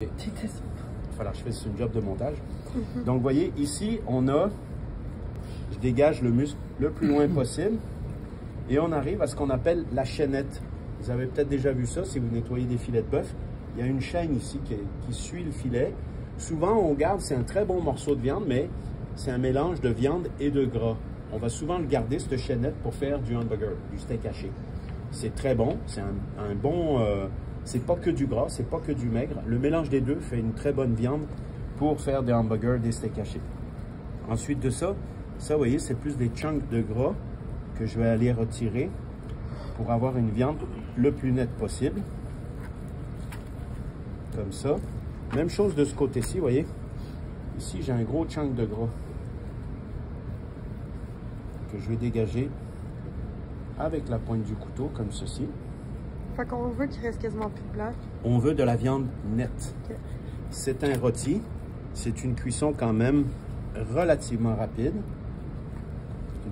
Il va falloir que je fasse une job de montage. Donc, vous voyez, ici, je dégage le muscle le plus loin possible et on arrive à ce qu'on appelle la chaînette. Vous avez peut-être déjà vu ça si vous nettoyez des filets de bœuf. Il y a une chaîne ici qui suit le filet. Souvent, on garde, c'est un très bon morceau de viande, mais c'est un mélange de viande et de gras. On va souvent le garder, cette chaînette, pour faire du hamburger, du steak haché. C'est très bon, c'est un bon... c'est pas que du gras, c'est pas que du maigre. Le mélange des deux fait une très bonne viande pour faire des hamburgers, des steaks hachés. Ensuite de ça, vous voyez, c'est plus des chunks de gras que je vais aller retirer pour avoir une viande le plus nette possible. Comme ça. Même chose de ce côté-ci, vous voyez. Ici, j'ai un gros chunk de gras que je vais dégager avec la pointe du couteau, comme ceci. Fait qu'on veut qu'il reste quasiment plus blanc. On veut de la viande nette. Okay. C'est un rôti. C'est une cuisson quand même relativement rapide.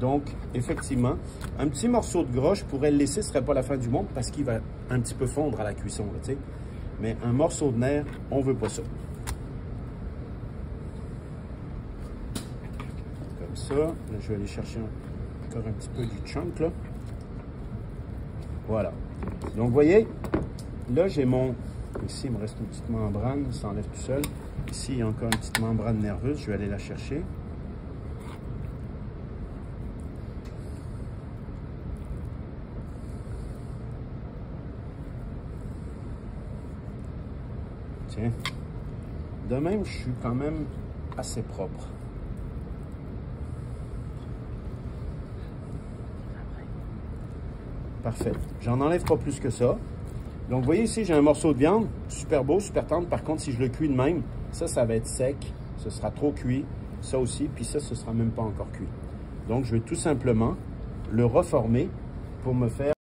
Donc, effectivement, un petit morceau de gras, je pourrais le laisser, ce ne serait pas la fin du monde parce qu'il va un petit peu fondre à la cuisson, tu sais. Mais un morceau de nerf, on ne veut pas ça. Comme ça. Là, je vais aller chercher encore un petit peu du chunk, là. Voilà. Donc, vous voyez, là, j'ai mon... Ici, il me reste une petite membrane, ça s'enlève tout seul. Ici, il y a encore une petite membrane nerveuse, je vais aller la chercher. Tiens. De même, je suis quand même assez propre. Parfait. J'en enlève pas plus que ça. Donc, vous voyez ici, j'ai un morceau de viande, super beau, super tendre. Par contre, si je le cuis de même, ça va être sec. Ce sera trop cuit. Ça aussi, puis ça, ce sera même pas encore cuit. Donc, je vais tout simplement le reformer pour me faire